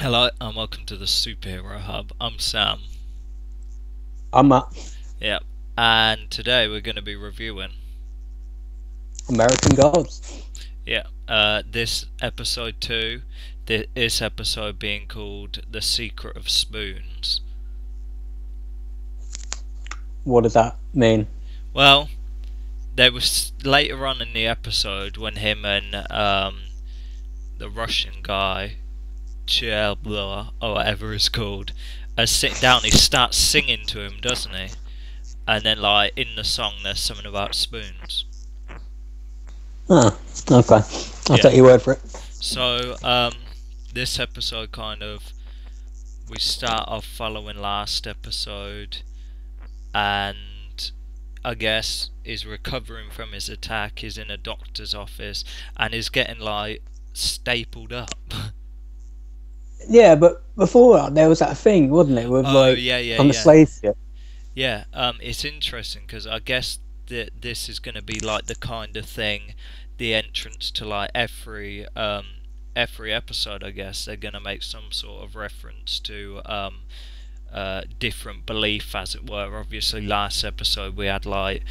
Hello and welcome to the Superhero Hub. I'm Sam. I'm at Yep. And today we're going to be reviewing, American Gods. yeah, this episode 2. This episode being called The Secret of Spoons. What does that mean? Well, there was later on in the episode when him and the Russian guy, Chelbla, or whatever it's called, are sitting down. He starts singing to him, doesn't he? And then, like, in the song, there's something about spoons. Oh, okay. I'll Yeah. take your word for it. So, this episode we start off following last episode, and I guess is recovering from his attack. He's in a doctor's office and is getting like stapled up. Yeah, but before that, there was that thing, wasn't it, with Oh like yeah, yeah, on the yeah, slave ship. yeah. It's interesting because I guess that this is going to be like the kind of thing, the entrance to like every episode. I guess they're going to make some sort of reference to different belief, as it were. Obviously, last episode we had like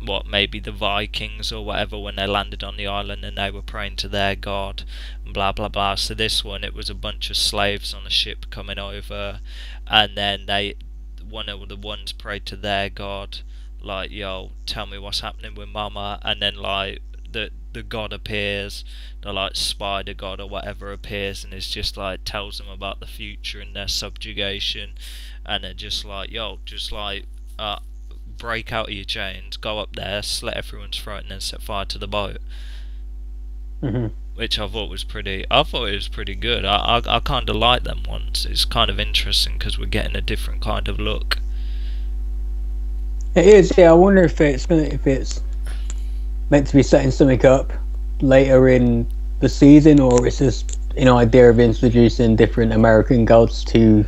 what maybe the Vikings or whatever when they landed on the island and they were praying to their god, and blah blah blah. So this one, it was a bunch of slaves on a ship coming over, and then one of the ones prayed to their god, like, yo, tell me what's happening with mama, and then like the god appears, the like spider god or whatever appears, and it's just like tells them about the future and their subjugation, and they're just like, yo, just like break out of your chains, go up there, slit everyone's throat, and then set fire to the boat. Hmm. Which I thought was pretty. I thought it was pretty good. I kind of like them ones. It's kind of interesting because we're getting a different kind of look. It is. Yeah, I wonder if it's meant to be setting something up later in the season, or it's just an idea of introducing different American gods to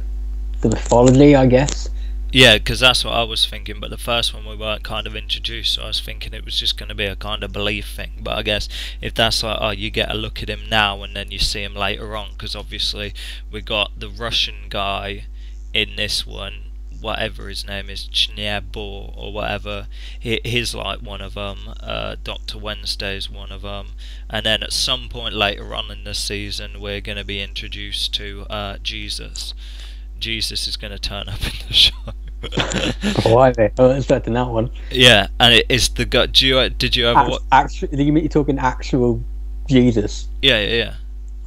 the mythology, I guess. Yeah, because that's what I was thinking. But the first one we weren't kind of introduced, so I was thinking it was just going to be a kind of belief thing. But I guess if that's like, oh, you get a look at him now and then you see him later on, because obviously we got the Russian guy in this one, whatever his name is, Chnyabor or whatever. He's like one of them. Dr. Wednesday's one of them. And then at some point later on in the season, we're going to be introduced to Jesus. Jesus is going to turn up in the show. Why? I was expecting that one. Yeah, and it is the gut. Did you ever? Actually, you're talking actual Jesus? Yeah, yeah, yeah.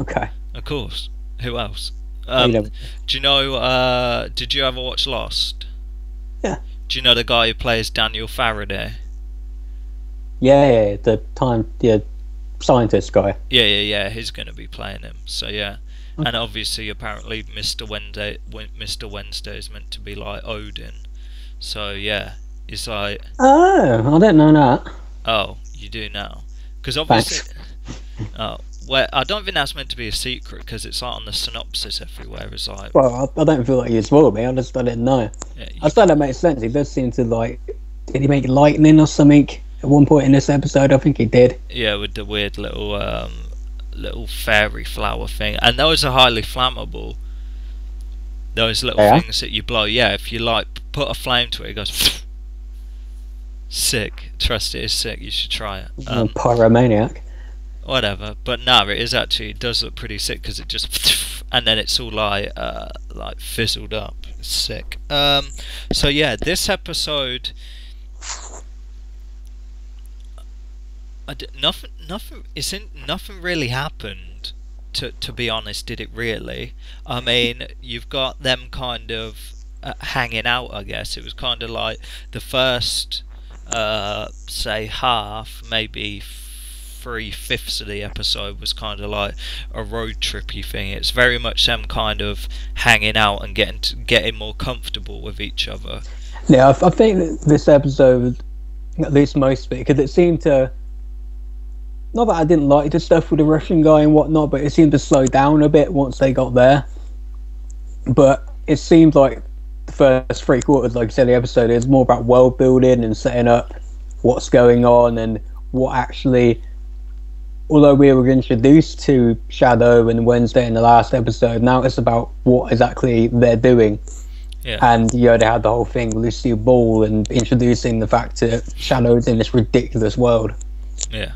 Okay. Of course. Who else? You know, Do you know? Did you ever watch Lost? yeah. Do you know the guy who plays Daniel Faraday? Yeah, the scientist guy. Yeah, yeah, yeah. He's going to be playing him. So yeah. And Okay. obviously, apparently, Mr. Wednesday is meant to be like Odin. So yeah, it's like, Oh, I didn't know that. oh, you do now, because Thanks. obviously, oh, well, I don't think that's meant to be a secret because it's like on the synopsis everywhere. It's like, Well, I don't feel like you spoiled me. I didn't know. yeah, I thought that makes sense. He does seem to like. Did he make lightning or something at one point in this episode? I think he did. yeah, with the weird little fairy flower thing, and those are highly flammable. Those little Yeah. things that you blow. Yeah, if you like put a flame to it, it goes sick. Trust it is sick. You should try it. Pyromaniac. Whatever, but no, it is actually, it does look pretty sick because it just and then it's all like fizzled up. It's sick. So yeah, this episode, nothing really happened. To be honest, did it really? I mean, you've got them kind of hanging out. I guess it was kind of like the first, say half, maybe 3/5 of the episode was kind of like a road trippy thing. It's very much them kind of hanging out and getting more comfortable with each other. Yeah, I think that this episode, at least most of it, because it seemed to. Not that I didn't like the stuff with the Russian guy and whatnot, but it seemed to slow down a bit once they got there. But it seemed like the first 3 quarters, like I said, the episode is more about world building and setting up what's going on and what actually although we were introduced to Shadow and Wednesday in the last episode, now it's about what exactly they're doing. Yeah. And they had the whole thing, Lucille Ball, and introducing the fact that Shadow's in this ridiculous world. Yeah.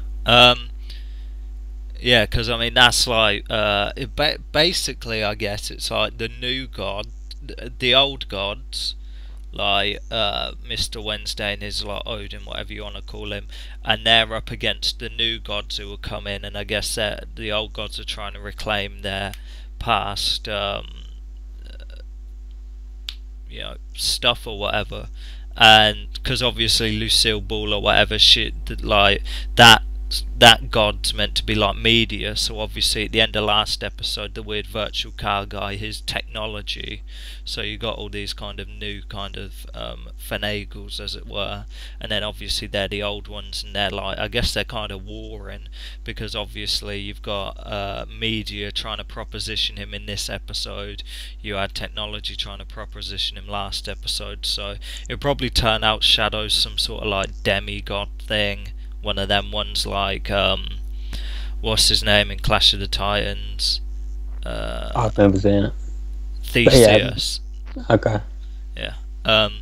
Yeah, because I mean that's like basically I guess it's like the new god, the old gods, like Mr. Wednesday and his like Odin, whatever you want to call him, and they're up against the new gods who will come in, and I guess that the old gods are trying to reclaim their past, stuff or whatever, and because obviously Lucille Ball or whatever shit like that god's meant to be like media, so obviously at the end of last episode the weird virtual car guy, his technology, so you got all these kind of new kind of finagles as it were, and then obviously they're the old ones, and they're like, I guess they're kind of warring, because obviously you've got media trying to proposition him in this episode, you had technology trying to proposition him last episode, so it'll probably turn out Shadow's some sort of like demigod thing, one of them ones like what's his name in Clash of the Titans? I've never seen it. Theseus. Yeah. Okay. Yeah.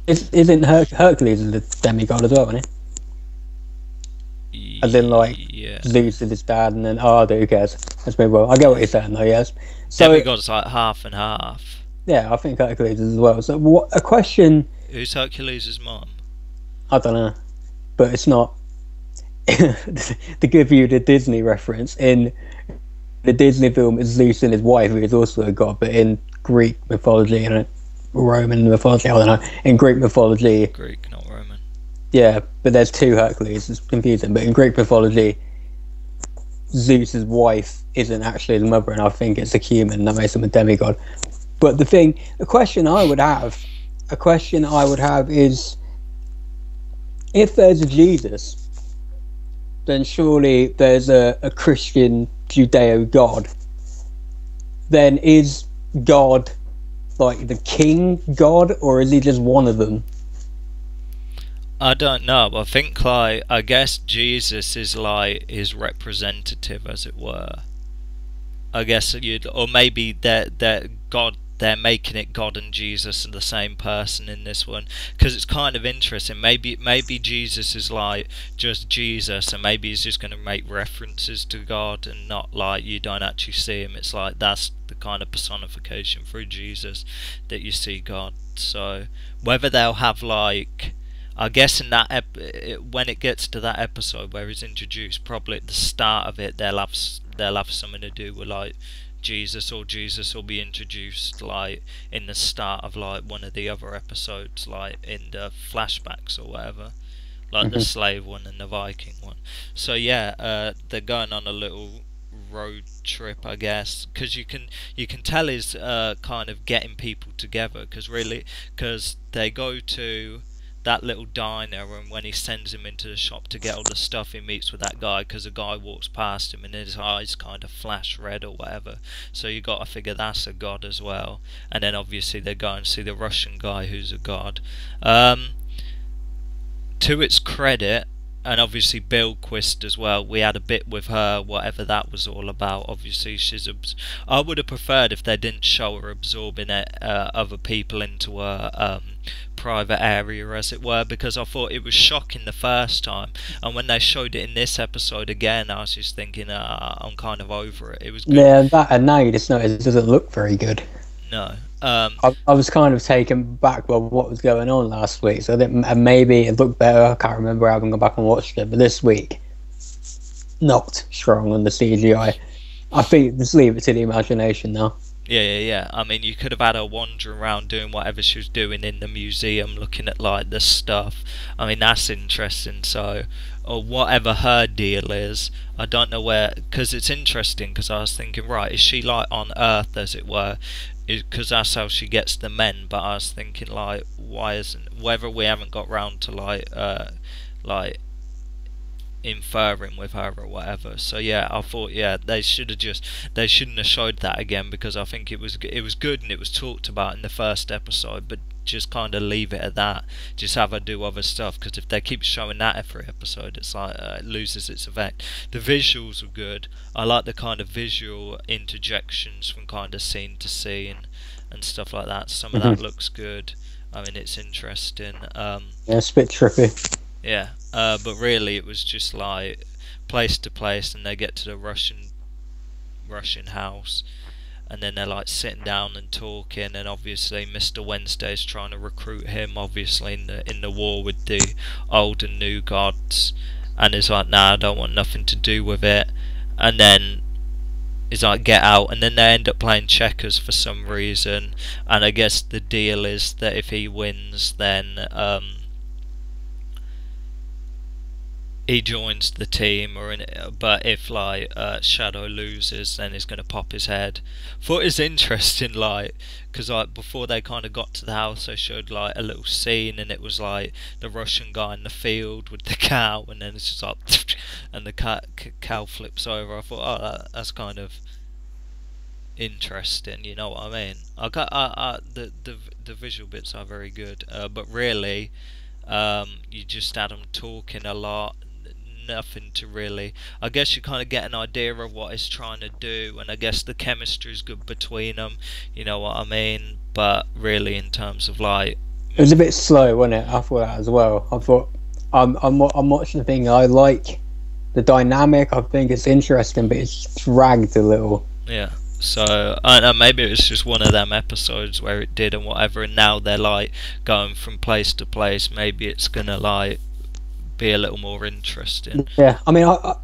Isn't Hercules the demigod as well, isn't he? As in, like, yeah. Zeus is his dad, and then who cares? That's me. Well, I get what you're saying, though. Yes. So Demigod's like half and half. yeah, I think Hercules is as well. So a question? Who's Hercules' mom? I don't know, but it's not. To give you the Disney reference, in the Disney film is Zeus and his wife, who is also a god, but in Greek mythology and Roman mythology, I don't know, in Greek mythology, Greek, not Roman. Yeah, but there's two Hercules, it's confusing, but in Greek mythology Zeus's wife isn't actually the mother, and I think it's a human, and that makes him a demigod. But the question I would have is, if there's a Jesus, then surely there's a Christian Judeo God. Then is God like the king God, or is he just one of them? I don't know. I think like I guess Jesus is like his representative, as it were. I guess or maybe that God. They're making it God and Jesus are the same person in this one, because it's kind of interesting. Maybe Jesus is like just Jesus, and maybe he's just going to make references to God and not like you don't actually see him. It's like that's the kind of personification through Jesus that you see God. So whether they'll have like, I guess in that when it gets to that episode where he's introduced, probably at the start of it they'll have something to do with like Jesus, or Jesus will be introduced like in the start of like one of the other episodes, like in the flashbacks or whatever, like the slave one and the Viking one. So yeah, they're going on a little road trip, I guess, because you can tell he's kind of getting people together, because they go to that little diner, and when he sends him into the shop to get all the stuff, he meets with that guy, because a guy walks past him and his eyes kind of flash red or whatever, so you got to figure that's a god as well. And then obviously they go and see the Russian guy who's a god. To its credit, and obviously Bill Quist as well, we had a bit with her, whatever that was all about. Obviously I would have preferred if they didn't show her absorbing other people into her private area, as it were, because I thought it was shocking the first time, and when they showed it in this episode again, I was just thinking, I'm kind of over it. It was good. Yeah, that, and now you just notice it doesn't look very good. No. I was kind of taken back by what was going on last week, so that maybe it looked better. I can't remember, I haven't gone back and watched it, but this week, not strong on the CGI. I think just leave it to the imagination now. Yeah. I mean, you could have had her wandering around doing whatever she was doing in the museum, looking at like the stuff. I mean, that's interesting. So, or whatever her deal is, I don't know where, because it's interesting. Because I was thinking, right, is she like on Earth, as it were? Because that's how she gets the men. But I was thinking, like, why isn't, whether we haven't got round to like inferring with her or whatever. So yeah, I thought they shouldn't have showed that again, because I think it was good and it was talked about in the first episode, but just kind of leave it at that. Just have her do other stuff, because if they keep showing that every episode, it's like it loses its effect. The visuals were good. I like the kind of visual interjections from kind of scene to scene and stuff like that. Some of that looks good. I mean, it's interesting. Yeah, it's a bit trippy. Yeah, but really it was just like place to place, and they get to the Russian house, and then they're like sitting down and talking, and obviously Mr. Wednesday's trying to recruit him, obviously in the war with the old and new gods, and he's like, nah, I don't want nothing to do with it, and then he's like, get out, and then they end up playing checkers for some reason, and I guess the deal is that if he wins, then he joins the team, but if like Shadow loses, then he's gonna pop his head. Thought it's interesting, like, because like before they kind of got to the house, they showed like a little scene, and it was like the Russian guy in the field with the cow, and then it's just like, and the cow flips over. I thought, oh, that's kind of interesting. You know what I mean? The visual bits are very good, but really, you just had them talking a lot. Nothing to really. I guess you kind of get an idea of what he's trying to do, and I guess the chemistry is good between them. You know what I mean? But really, in terms of like, it was a bit slow, wasn't it? I thought that as well. I thought I'm watching the thing. I like the dynamic. I think it's interesting, but it's dragged a little. Yeah. So I don't know, maybe it was just one of them episodes where it did and whatever, and now they're like going from place to place. Maybe it's gonna like be a little more interesting. Yeah, I mean, I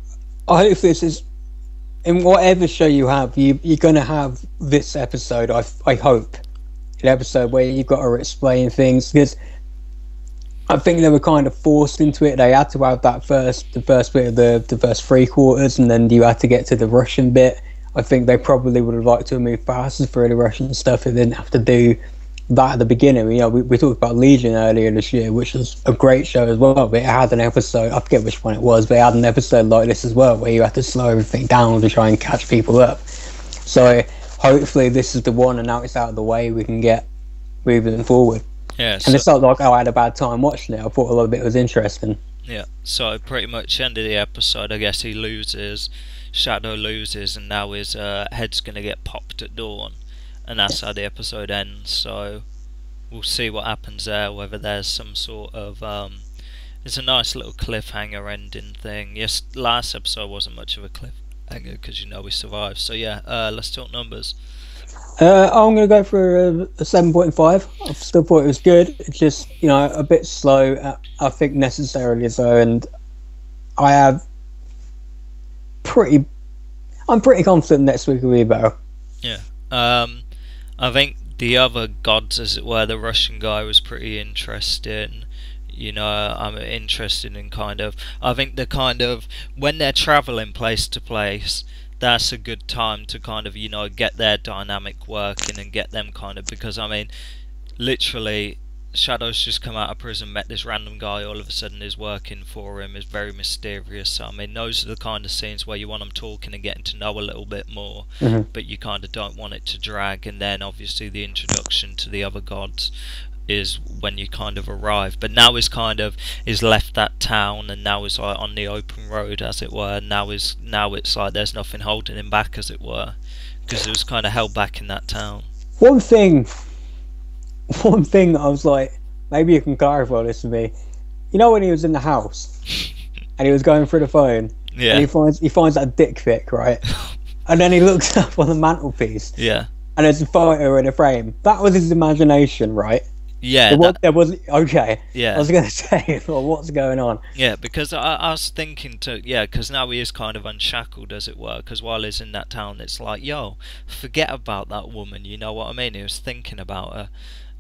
hope this is in whatever show you have. You're gonna have this episode. I hope an episode where you've got to explain things, because I think they were kind of forced into it. They had to have the first bit of the first 3/4, and then you had to get to the Russian bit. I think they probably would have liked to have moved faster through the Russian stuff. They didn't have to do that at the beginning. You know, we talked about Legion earlier this year, which was a great show as well, but it had an episode, I forget which one it was, but it had an episode like this as well, where you had to slow everything down to try and catch people up. So hopefully this is the one, and now it's out of the way, we can get moving forward. Yeah, and it's not like, oh, I had a bad time watching it. I thought a lot of it was interesting. Yeah, so pretty much end of the episode, I guess he loses, Shadow loses, and now his head's going to get popped at dawn. And that's how the episode ends, so we'll see what happens there, whether there's some sort of it's a nice little cliffhanger ending thing. Yes, last episode wasn't much of a cliffhanger because you know we survived. So yeah, let's talk numbers. I'm going to go for a 7.5. I still thought it was good. It's just, you know, a bit slow, I think necessarily so, and I'm pretty confident next week will be better. Yeah. I think the other gods, as it were, the Russian guy was pretty interesting. You know, I'm interested in kind of, I think the kind of, when they're travelling place to place, that's a good time to kind of, you know, get their dynamic working and get them kind of, because I mean, literally, Shadow's just come out of prison, met this random guy, all of a sudden is working for him, is very mysterious. So I mean, those are the kind of scenes where you want them talking and getting to know a little bit more, but you kind of don't want it to drag. And then obviously the introduction to the other gods is when you kind of arrive. But now he's left that town, and now he's like on the open road, as it were. Now it's like there's nothing holding him back, as it were, because it was kind of held back in that town. One thing that I was like, maybe you can clarify this to me. You know when he was in the house and he was going through the phone, yeah, and he finds that dick pic, right? And then he looks up on the mantelpiece, yeah, and there's a photo in a frame. That was his imagination, right? Yeah, there was okay. Yeah, I was going to say, well, what's going on? Yeah, because I was thinking because now he is kind of unshackled, as it were. Because while he's in that town, it's like, yo, forget about that woman. You know what I mean? He was thinking about her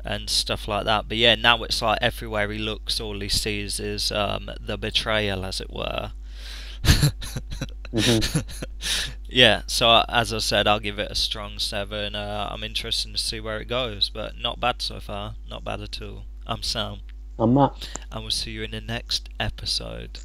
and stuff like that. But yeah, now it's like everywhere he looks, all he sees is the betrayal, as it were. Yeah, so as I said, I'll give it a strong 7. I'm interested to see where it goes, but not bad so far. Not bad at all. I'm Sam. I'm Matt. And we'll see you in the next episode.